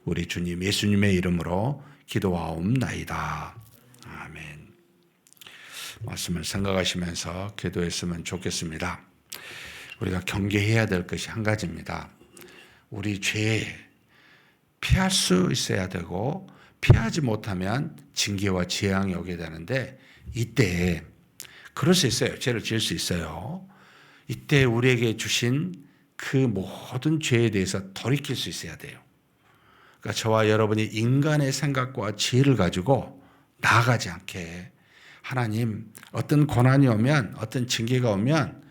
Speaker 1: 우리 주님 예수님의 이름으로 기도하옵나이다. 아멘. 말씀을 생각하시면서 기도했으면 좋겠습니다. 우리가 경계해야 될 것이 한 가지입니다. 우리 죄 피할 수 있어야 되고 피하지 못하면 징계와 재앙이 오게 되는데, 이때 그럴 수 있어요. 죄를 지을 수 있어요. 이때 우리에게 주신 그 모든 죄에 대해서 돌이킬 수 있어야 돼요. 그러니까 저와 여러분이 인간의 생각과 지혜를 가지고 나아가지 않게, 하나님 어떤 고난이 오면 어떤 징계가 오면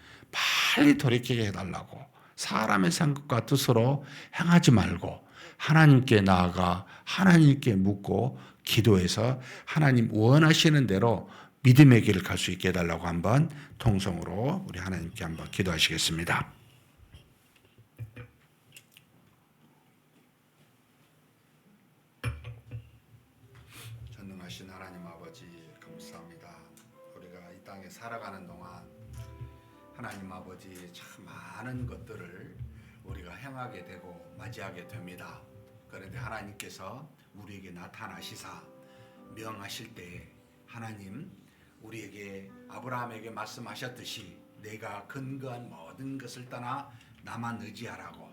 Speaker 1: 빨리 돌이키게 해달라고, 사람의 생각과 뜻으로 행하지 말고 하나님께 나아가 하나님께 묻고 기도해서 하나님 원하시는 대로 믿음의 길을 갈 수 있게 해달라고 한번 통성으로 우리 하나님께 한번 기도하시겠습니다. 전능하신 하나님 아버지 감사합니다. 우리가 이 땅에 살아가는 동안 하나님 아버지 참 많은 것들을 우리가 행하게 되고 맞이하게 됩니다. 그런데 하나님께서 우리에게 나타나시사 명하실 때 하나님 우리에게 아브라함에게 말씀하셨듯이 내가 근거한 모든 것을 떠나 나만 의지하라고,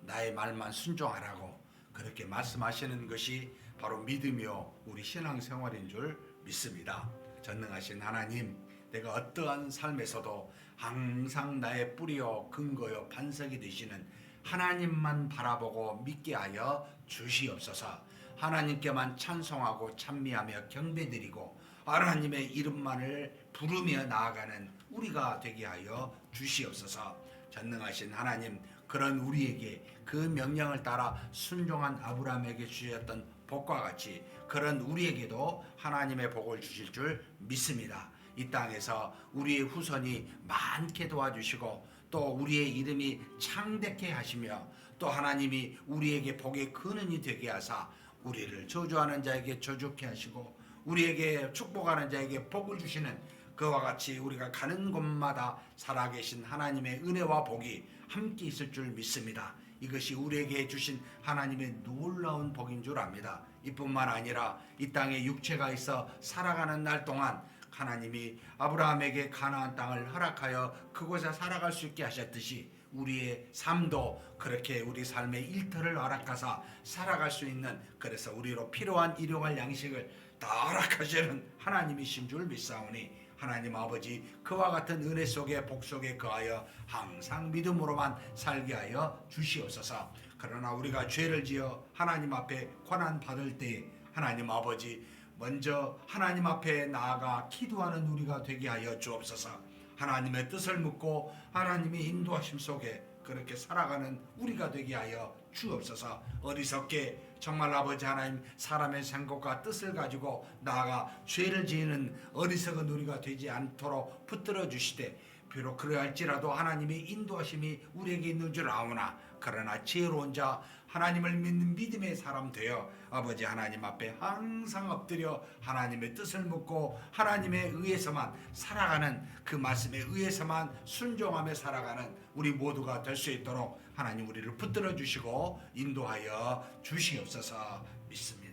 Speaker 1: 나의 말만 순종하라고 그렇게 말씀하시는 것이 바로 믿음이요 우리 신앙생활인 줄 믿습니다. 전능하신 하나님, 내가 어떠한 삶에서도 항상 나의 뿌리요 근거요 반석이 되시는 하나님만 바라보고 믿게 하여 주시옵소서. 하나님께만 찬송하고 찬미하며 경배드리고 하나님의 이름만을 부르며 나아가는 우리가 되게 하여 주시옵소서. 전능하신 하나님, 그런 우리에게 그 명령을 따라 순종한 아브라함에게 주셨던 복과 같이 그런 우리에게도 하나님의 복을 주실 줄 믿습니다. 이 땅에서 우리의 후손이 많게 도와주시고 또 우리의 이름이 창대케 하시며 또 하나님이 우리에게 복의 근원이 되게 하사 우리를 저주하는 자에게 저주케 하시고 우리에게 축복하는 자에게 복을 주시는 그와 같이 우리가 가는 곳마다 살아계신 하나님의 은혜와 복이 함께 있을 줄 믿습니다. 이것이 우리에게 주신 하나님의 놀라운 복인 줄 압니다. 이뿐만 아니라 이 땅에 육체가 있어 살아가는 날 동안 하나님이 아브라함에게 가나안 땅을 허락하여 그곳에 살아갈 수 있게 하셨듯이 우리의 삶도 그렇게 우리 삶의 일터를 허락하사 살아갈 수 있는, 그래서 우리로 필요한 일용할 양식을 다 허락하시는 하나님이신 줄 믿사오니 하나님 아버지, 그와 같은 은혜 속에 복 속에 거하여 항상 믿음으로만 살게 하여 주시옵소서. 그러나 우리가 죄를 지어 하나님 앞에 고난 받을 때 하나님 아버지, 먼저 하나님 앞에 나아가 기도하는 우리가 되게 하여 주옵소서. 하나님의 뜻을 묻고 하나님의 인도하심 속에 그렇게 살아가는 우리가 되게 하여 주옵소서. 어리석게 정말 아버지 하나님, 사람의 생각과 뜻을 가지고 나아가 죄를 지으는 어리석은 우리가 되지 않도록 붙들어 주시되, 비록 그러할지라도 하나님의 인도하심이 우리에게 있는 줄 아오나 그러나 지혜로운 자, 하나님을 믿는 믿음의 사람 되어 아버지 하나님 앞에 항상 엎드려 하나님의 뜻을 묻고 하나님에 의해서만 살아가는, 그 말씀에 의해서만 순종하며 살아가는 우리 모두가 될 수 있도록 하나님 우리를 붙들어 주시고 인도하여 주시옵소서 믿습니다.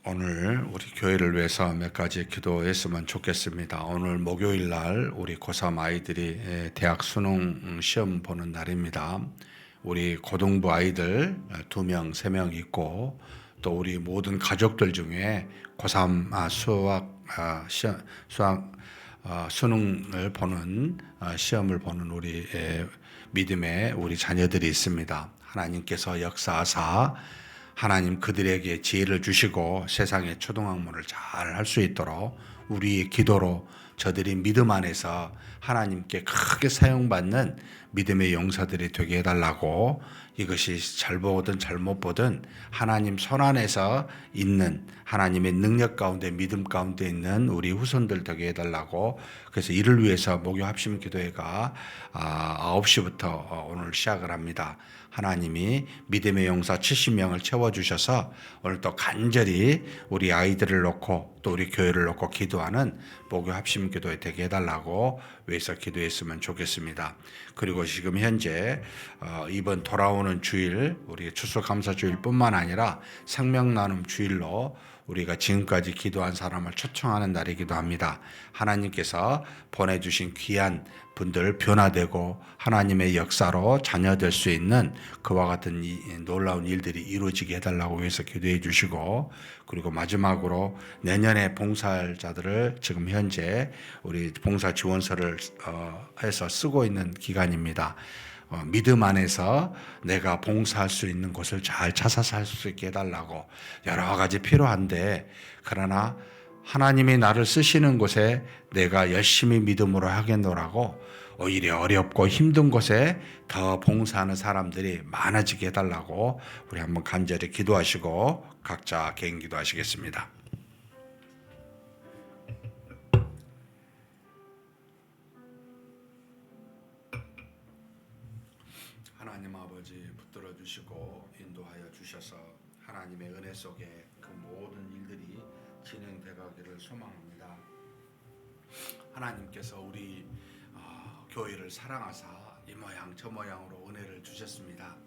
Speaker 1: 오늘 우리 교회를 위해서 몇 가지 기도했으면 좋겠습니다. 오늘 목요일 날 우리 고3 아이들이 대학 수능 시험 보는 날입니다. 우리 고등부 아이들 2명, 3명 있고 또 우리 모든 가족들 중에 고3 수능을 보는 시험을 보는 우리 믿음의 우리 자녀들이 있습니다. 하나님께서 역사하사 하나님 그들에게 지혜를 주시고 세상의 초등학문을 잘 할 수 있도록 우리의 기도로 저들이 믿음 안에서 하나님께 크게 사용받는 믿음의 용사들이 되게 해달라고, 이것이 잘 보든 잘못 보든 하나님 손 안에서 있는 하나님의 능력 가운데 믿음 가운데 있는 우리 후손들 되게 해달라고, 그래서 이를 위해서 목요 합심 기도회가 9시부터 오늘 시작을 합니다. 하나님이 믿음의 용사 70명을 채워주셔서 오늘 또 간절히 우리 아이들을 놓고 또 우리 교회를 놓고 기도하는 목요 합심 기도회 되게 해달라고 위해서 기도했으면 좋겠습니다. 그리고 지금 현재 이번 돌아오는 주일, 우리 추수감사주일 뿐만 아니라 생명나눔 주일로 우리가 지금까지 기도한 사람을 초청하는 날이기도 합니다. 하나님께서 보내주신 귀한 분들 변화되고 하나님의 역사로 자녀될 수 있는 그와 같은 놀라운 일들이 이루어지게 해달라고 위해서 기도해 주시고, 그리고 마지막으로 내년에 봉사할 자들을 지금 현재 우리 봉사 지원서를 해서 쓰고 있는 기간입니다. 믿음 안에서 내가 봉사할 수 있는 곳을 잘 찾아서 할 수 있게 해달라고, 여러 가지 필요한데 그러나 하나님이 나를 쓰시는 곳에 내가 열심히 믿음으로 하겠노라고, 오히려 어렵고 힘든 곳에 더 봉사하는 사람들이 많아지게 해달라고 우리 한번 간절히 기도하시고 각자 개인 기도하시겠습니다. 하나님 아버지, 붙들어 주시고 인도하여 주셔서 하나님의 은혜 속에 그 모든 일들이 진행돼 가기를 소망합니다. 하나님께서 우리 교회를 사랑하사 이 모양 저 모양으로 은혜를 주셨습니다.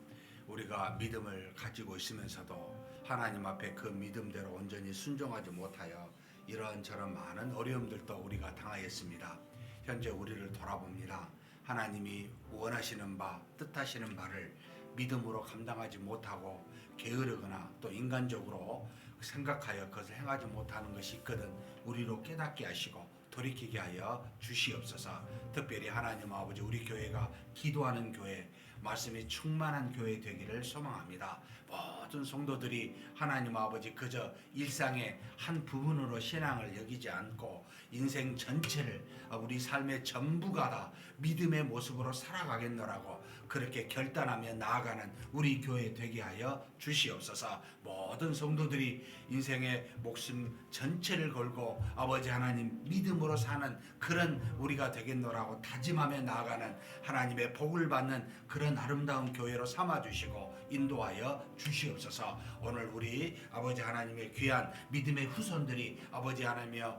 Speaker 1: 우리가 믿음을 가지고 있으면서도 하나님 앞에 그 믿음대로 온전히 순종하지 못하여 이런저런 많은 어려움들도 우리가 당하였습니다. 현재 우리를 돌아봅니다. 하나님이 원하시는 바, 뜻하시는 바를 믿음으로 감당하지 못하고 게으르거나 또 인간적으로 생각하여 그것을 행하지 못하는 것이 있거든 우리로 깨닫게 하시고 돌이키게 하여 주시옵소서. 특별히 하나님 아버지 우리 교회가 기도하는 교회, 말씀이 충만한 교회 되기를 소망합니다. 모든 성도들이 하나님 아버지 그저 일상의 한 부분으로 신앙을 여기지 않고 인생 전체를 우리 삶의 전부가 다 믿음의 모습으로 살아가겠노라고 그렇게 결단하며 나아가는 우리 교회 되게 하여 주시옵소서. 모든 성도들이 인생의 목숨 전체를 걸고 아버지 하나님 믿음으로 사는 그런 우리가 되겠노라고 다짐하며 나아가는 하나님의 복을 받는 그런 아름다운 교회로 삼아주시고 인도하여 주시옵소서. 오늘 우리 아버지 하나님의 귀한 믿음의 후손들이 아버지 하나님이여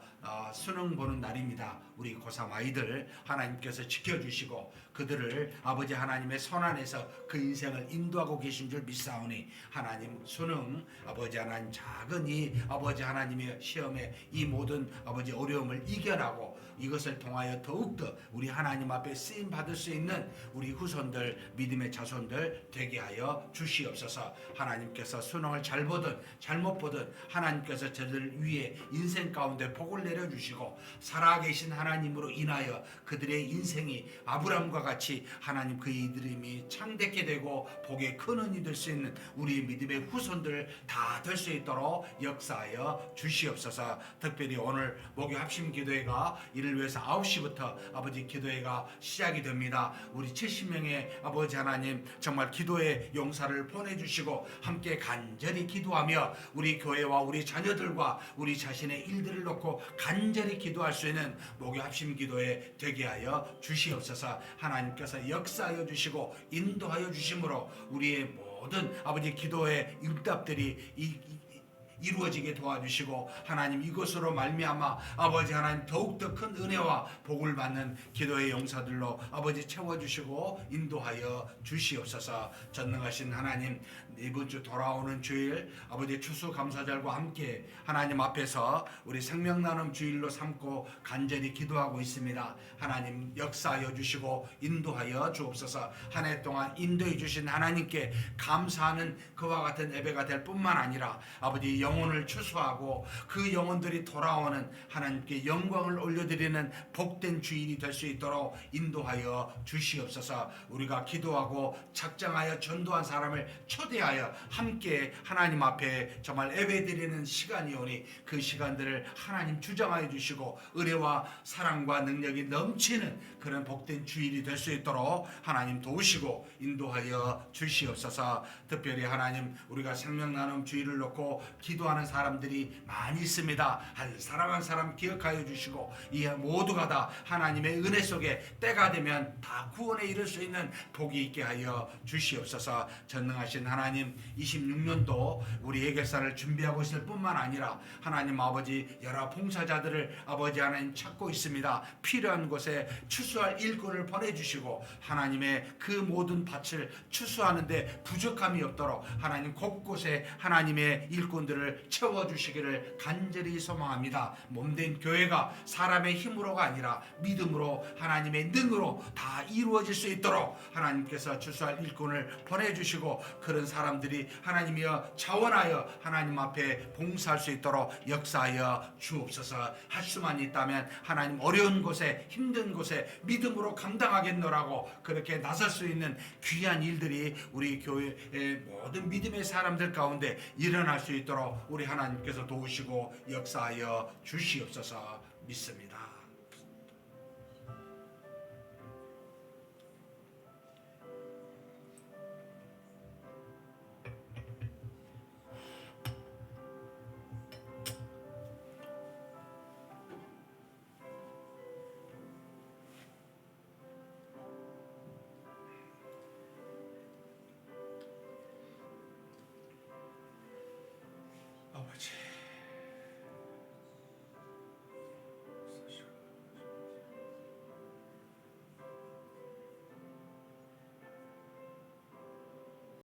Speaker 1: 수능 보는 날입니다. 우리 고3 아이들 하나님께서 지켜주시고 그들을 아버지 하나님의 손안에서 그 인생을 인도하고 계신 줄 믿사오니 하나님 수능 아버지 하나님 작은 이 아버지 하나님의 시험에 이 모든 아버지 어려움을 이겨나고 이것을 통하여 더욱더 우리 하나님 앞에 쓰임 받을 수 있는 우리 후손들 믿음의 자손들 되게 하여 주시옵소서. 하나님께서 수능을 잘 보든 잘못 보든 하나님께서 저들 위에 인생 가운데 복을 내려주시고 살아계신 하나님으로 인하여 그들의 인생이 아브람과 같이 하나님 그 이름이 창대케 되고 복의 큰 은이 될 수 있는 우리 믿음의 후손들 다 될 수 있도록 역사하여 주시옵소서. 특별히 오늘 목요 합심 기도회가 이를 위해서 9시부터 아버지 기도회가 시작이 됩니다. 우리 70명의 아버지 하나님 정말 기도의 용사를 보내주시고 함께 간절히 기도하며 우리 교회와 우리 자녀들과 우리 자신의 일들을 놓고 간절히 기도할 수 있는 목요 합심 기도회 되게 하여 주시옵소서. 하나님께서 역사하여 주시고 인도하여 주심으로 우리의 모든 아버지 기도의 응답들이 이루어지게 도와주시고 하나님 이것으로 말미암아 아버지 하나님 더욱더 큰 은혜와 복을 받는 기도의 용사들로 아버지 채워주시고 인도하여 주시옵소서. 전능하신 하나님 이번 주 돌아오는 주일 아버지 추수감사절과 함께 하나님 앞에서 우리 생명나눔 주일로 삼고 간절히 기도하고 있습니다. 하나님 역사하여 주시고 인도하여 주옵소서. 한 해 동안 인도해 주신 하나님께 감사하는 그와 같은 예배가 될 뿐만 아니라 아버지 영혼을 추수하고 그 영혼들이 돌아오는 하나님께 영광을 올려드리는 복된 주일이 될 수 있도록 인도하여 주시옵소서. 우리가 기도하고 작정하여 전도한 사람을 초대하여 함께 하나님 앞에 정말 예배드리는 시간이 오니 그 시간들을 하나님 주장하여 주시고 은혜와 사랑과 능력이 넘치는 그런 복된 주일이 될 수 있도록 하나님 도우시고 인도하여 주시옵소서. 특별히 하나님 우리가 생명나눔 주일을 놓고 기도하는 사람들이 많이 있습니다. 한 사람 한 사람 기억하여 주시고 이 모두가 다 하나님의 은혜 속에 때가 되면 다 구원에 이를 수 있는 복이 있게 하여 주시옵소서. 전능하신 하나님 26년도 우리 예결산을 준비하고 있을 뿐만 아니라 하나님 아버지 여러 봉사자들을 아버지 하나님 찾고 있습니다. 필요한 곳에 추수할 일꾼을 보내주시고 하나님의 그 모든 밭을 추수하는데 부족함이 없도록 하나님 곳곳에 하나님의 일꾼들을 채워주시기를 간절히 소망합니다. 몸된 교회가 사람의 힘으로가 아니라 믿음으로 하나님의 능으로 다 이루어질 수 있도록 하나님께서 추수할 일꾼을 보내주시고 그런 사람들이 하나님이여 자원하여 하나님 앞에 봉사할 수 있도록 역사하여 주옵소서. 할 수만 있다면 하나님 어려운 곳에 힘든 곳에 믿음으로 감당하겠노라고 그렇게 나설 수 있는 귀한 일들이 우리 교회의 모든 믿음의 사람들 가운데 일어날 수 있도록 우리 하나님께서 도우시고 역사하여 주시옵소서. 믿습니다.